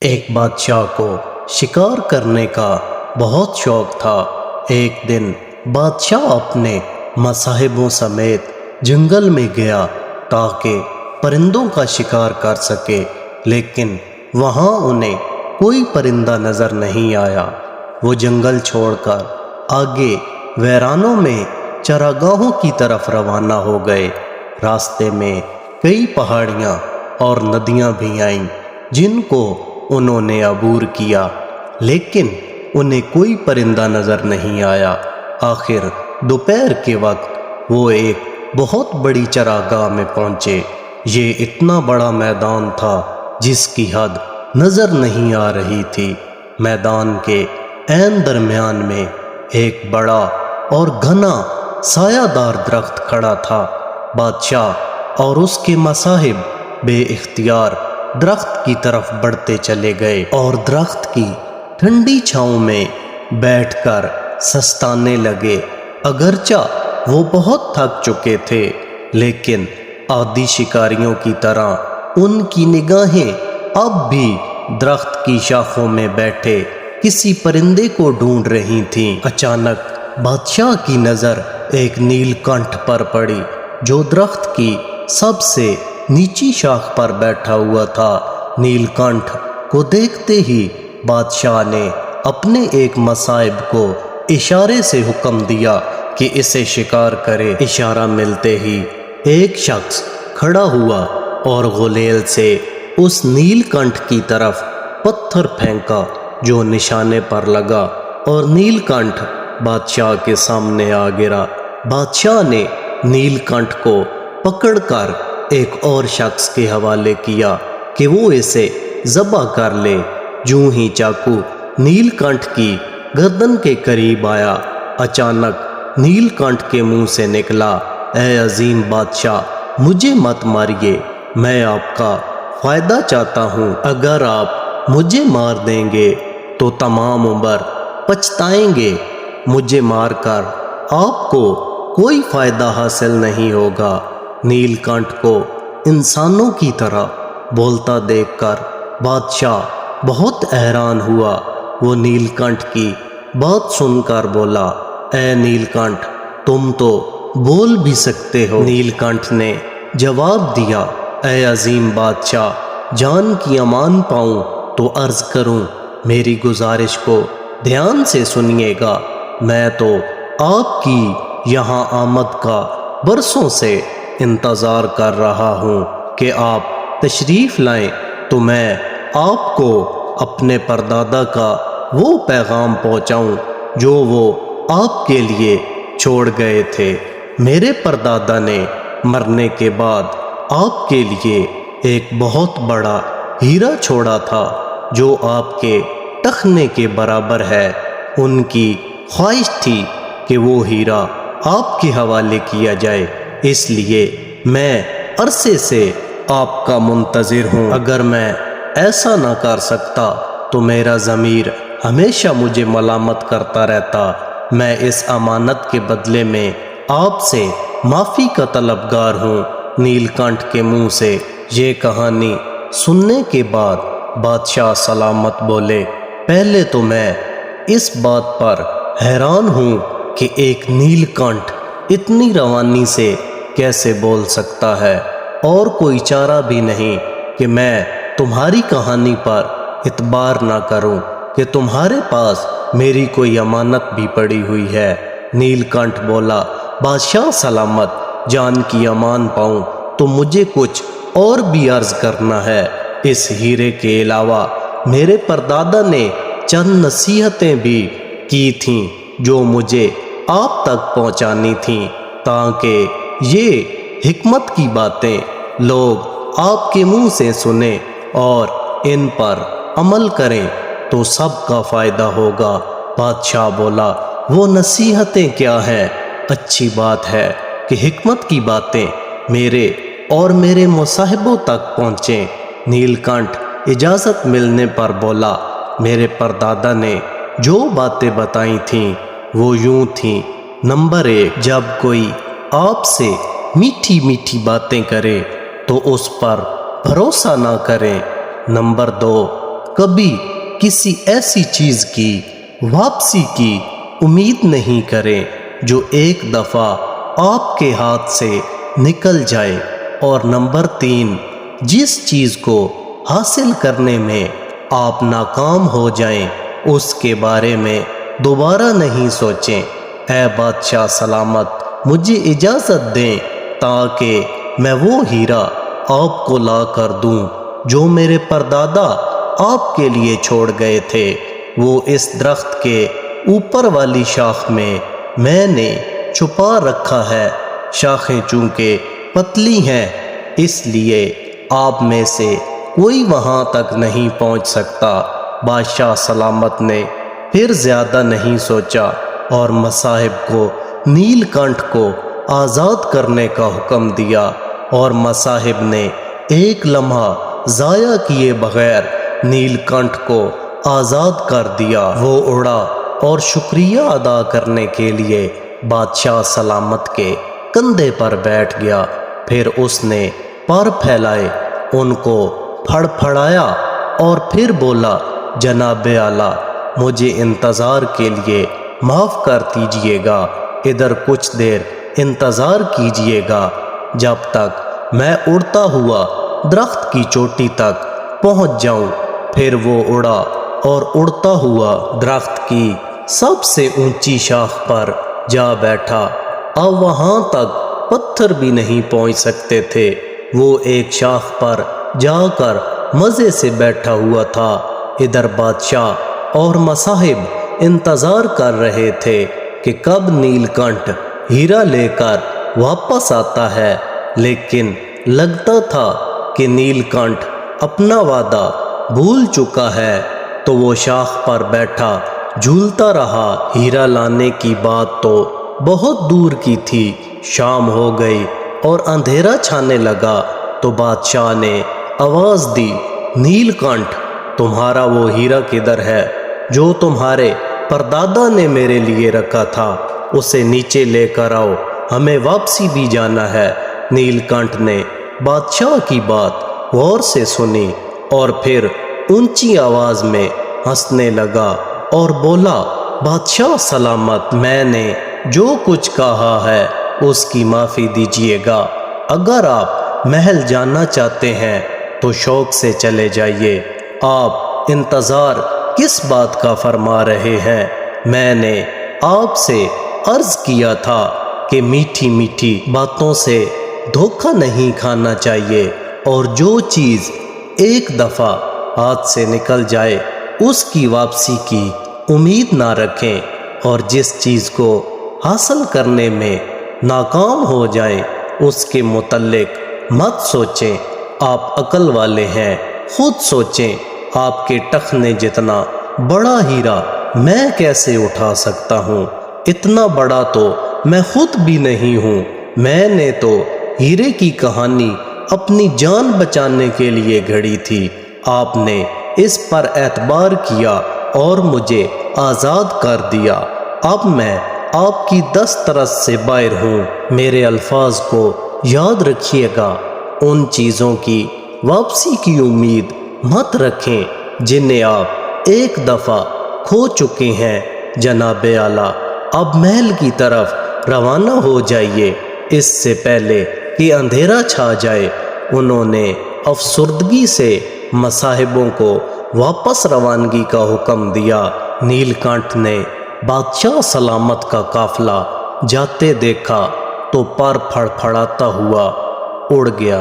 ایک بادشاہ کو شکار کرنے کا بہت شوق تھا۔ ایک دن بادشاہ اپنے مصاحبوں سمیت جنگل میں گیا تاکہ پرندوں کا شکار کر سکے، لیکن وہاں انہیں کوئی پرندہ نظر نہیں آیا۔ وہ جنگل چھوڑ کر آگے ویرانوں میں چراگاہوں کی طرف روانہ ہو گئے۔ راستے میں کئی پہاڑیاں اور ندیاں بھی آئیں جن کو انہوں نے عبور کیا، لیکن انہیں کوئی پرندہ نظر نہیں آیا۔ آخر دوپہر کے وقت وہ ایک بہت بڑی چراگاہ میں پہنچے۔ یہ اتنا بڑا میدان تھا جس کی حد نظر نہیں آ رہی تھی۔ میدان کے عین درمیان میں ایک بڑا اور گھنا سایہ دار درخت کھڑا تھا۔ بادشاہ اور اس کے مصاحب بے اختیار درخت کی طرف بڑھتے چلے گئے اور درخت کی ٹھنڈی چھاؤں میں بیٹھ کر سستانے لگے۔ اگرچہ وہ بہت تھک چکے تھے، لیکن عادی شکاریوں کی طرح ان کی نگاہیں اب بھی درخت کی شاخوں میں بیٹھے کسی پرندے کو ڈھونڈ رہی تھیں۔ اچانک بادشاہ کی نظر ایک نیل کنٹھ پر پڑی جو درخت کی سب سے نیچی شاخ پر بیٹھا ہوا تھا۔ نیل کنٹھ کو دیکھتے ہی بادشاہ نے اپنے ایک مصاحب کو اشارے سے حکم دیا کہ اسے شکار کرے۔ اشارہ ملتے ہی ایک شخص کھڑا ہوا اور غلیل سے اس نیل کنٹھ کی طرف پتھر پھینکا جو نشانے پر لگا اور نیل کنٹھ بادشاہ کے سامنے آ گرا۔ بادشاہ نے نیل کنٹھ کو پکڑ کر ایک اور شخص کے حوالے کیا کہ وہ اسے ذبح کر لے۔ جوں ہی چاقو نیل کنٹھ کی گردن کے قریب آیا، اچانک نیل کنٹھ کے منہ سے نکلا، اے عظیم بادشاہ، مجھے مت ماریے، میں آپ کا فائدہ چاہتا ہوں۔ اگر آپ مجھے مار دیں گے تو تمام عمر پچھتائیں گے۔ مجھے مار کر آپ کو کوئی فائدہ حاصل نہیں ہوگا۔ نیل کنٹھ کو انسانوں کی طرح بولتا دیکھ کر بادشاہ بہت حیران ہوا۔ وہ نیل کنٹھ کی بات سن کر بولا، اے نیل کنٹھ، تم تو بول بھی سکتے ہو۔ نیل کنٹھ نے جواب دیا، اے عظیم بادشاہ، جان کی امان پاؤں تو عرض کروں، میری گزارش کو دھیان سے سنیے گا۔ میں تو آپ کی یہاں آمد کا برسوں سے انتظار کر رہا ہوں کہ آپ تشریف لائیں تو میں آپ کو اپنے پردادا کا وہ پیغام پہنچاؤں جو وہ آپ کے لیے چھوڑ گئے تھے۔ میرے پردادا نے مرنے کے بعد آپ کے لیے ایک بہت بڑا ہیرا چھوڑا تھا جو آپ کے ٹخنے کے برابر ہے۔ ان کی خواہش تھی کہ وہ ہیرا آپ کے حوالے کیا جائے، اس لیے میں عرصے سے آپ کا منتظر ہوں۔ اگر میں ایسا نہ کر سکتا تو میرا ضمیر ہمیشہ مجھے ملامت کرتا رہتا۔ میں اس امانت کے بدلے میں آپ سے معافی کا طلبگار ہوں۔ نیل کنٹھ کے منہ سے یہ کہانی سننے کے بعد بادشاہ سلامت بولے، پہلے تو میں اس بات پر حیران ہوں کہ ایک نیل کنٹھ اتنی روانی سے کیسے بول سکتا ہے، اور کوئی چارہ بھی نہیں کہ میں تمہاری کہانی پر اعتبار نہ کروں کہ تمہارے پاس میری کوئی امانت بھی پڑی ہوئی ہے۔ نیل کنٹھ بولا، بادشاہ سلامت، جان کی امان پاؤں تو مجھے کچھ اور بھی عرض کرنا ہے۔ اس ہیرے کے علاوہ میرے پردادا نے چند نصیحتیں بھی کی تھیں جو مجھے آپ تک پہنچانی تھیں تاکہ یہ حکمت کی باتیں لوگ آپ کے منہ سے سنیں اور ان پر عمل کریں تو سب کا فائدہ ہوگا۔ بادشاہ بولا، وہ نصیحتیں کیا ہیں؟ اچھی بات ہے کہ حکمت کی باتیں میرے اور میرے مصاحبوں تک پہنچیں۔ نیل کنٹھ اجازت ملنے پر بولا، میرے پردادا نے جو باتیں بتائی تھیں وہ یوں تھیں، نمبر 1، جب کوئی آپ سے میٹھی میٹھی باتیں کرے تو اس پر بھروسہ نہ کریں۔ نمبر 2، کبھی کسی ایسی چیز کی واپسی کی امید نہیں کریں جو ایک دفعہ آپ کے ہاتھ سے نکل جائے۔ اور نمبر 3، جس چیز کو حاصل کرنے میں آپ ناکام ہو جائیں اس کے بارے میں دوبارہ نہیں سوچیں۔ اے بادشاہ سلامت، مجھے اجازت دیں تاکہ میں وہ ہیرا آپ کو لا کر دوں جو میرے پردادا آپ کے لیے چھوڑ گئے تھے۔ وہ اس درخت کے اوپر والی شاخ میں نے چھپا رکھا ہے۔ شاخیں چونکہ پتلی ہیں اس لیے آپ میں سے کوئی وہاں تک نہیں پہنچ سکتا۔ بادشاہ سلامت نے پھر زیادہ نہیں سوچا اور مصاحب کو نیل کنٹھ کو آزاد کرنے کا حکم دیا، اور مصاحب نے ایک لمحہ ضائع کیے بغیر نیل کنٹھ کو آزاد کر دیا۔ وہ اڑا اور شکریہ ادا کرنے کے لیے بادشاہ سلامت کے کندھے پر بیٹھ گیا۔ پھر اس نے پر پھیلائے ان کو پھڑ پھڑایا اور پھر بولا، جناب اعلیٰ، مجھے انتظار کے لیے معاف کر دیجیے گا۔ ادھر کچھ دیر انتظار کیجیے گا جب تک میں اڑتا ہوا درخت کی چوٹی تک پہنچ جاؤں۔ پھر وہ اڑا اور اڑتا ہوا درخت کی سب سے اونچی شاخ پر جا بیٹھا۔ اب وہاں تک پتھر بھی نہیں پہنچ سکتے تھے۔ وہ ایک شاخ پر جا کر مزے سے بیٹھا ہوا تھا۔ ادھر بادشاہ اور مصاحب انتظار کر رہے تھے کہ کب نیل کنٹھ ہیرا لے کر واپس آتا ہے، لیکن لگتا تھا کہ نیل کنٹھ اپنا وعدہ بھول چکا ہے، تو وہ شاخ پر بیٹھا جھولتا رہا۔ ہیرا لانے کی بات تو بہت دور کی تھی۔ شام ہو گئی اور اندھیرا چھانے لگا تو بادشاہ نے آواز دی، نیل کنٹھ، تمہارا وہ ہیرا کدھر ہے جو تمہارے پردادا نے میرے لیے رکھا تھا؟ اسے نیچے لے کر آؤ، ہمیں واپسی بھی جانا ہے۔ نیل کنٹھ نے بادشاہ کی بات غور سے سنی اور پھر اونچی آواز میں ہنسنے لگا اور بولا، بادشاہ سلامت، میں نے جو کچھ کہا ہے اس کی معافی دیجیے گا۔ اگر آپ محل جانا چاہتے ہیں تو شوق سے چلے جائیے۔ آپ انتظار کس بات کا فرما رہے ہیں؟ میں نے آپ سے عرض کیا تھا کہ میٹھی میٹھی باتوں سے دھوکہ نہیں کھانا چاہیے، اور جو چیز ایک دفعہ ہاتھ سے نکل جائے اس کی واپسی کی امید نہ رکھیں، اور جس چیز کو حاصل کرنے میں ناکام ہو جائیں اس کے متعلق مت سوچیں۔ آپ عقل والے ہیں، خود سوچیں، آپ کے ٹخنے جتنا بڑا ہیرا میں کیسے اٹھا سکتا ہوں؟ اتنا بڑا تو میں خود بھی نہیں ہوں۔ میں نے تو ہیرے کی کہانی اپنی جان بچانے کے لیے گھڑی تھی۔ آپ نے اس پر اعتبار کیا اور مجھے آزاد کر دیا۔ اب میں آپ کی دسترس سے باہر ہوں۔ میرے الفاظ کو یاد رکھیے گا۔ ان چیزوں کی واپسی کی امید مت رکھیں جنہیں آپ ایک دفعہ کھو چکے ہیں۔ جناب اعلیٰ، اب محل کی طرف روانہ ہو جائیے اس سے پہلے کہ اندھیرا چھا جائے۔ انہوں نے افسردگی سے مصاحبوں کو واپس روانگی کا حکم دیا۔ نیل کنٹھ نے بادشاہ سلامت کا قافلہ جاتے دیکھا تو پر پھڑ پھڑاتا ہوا اڑ گیا۔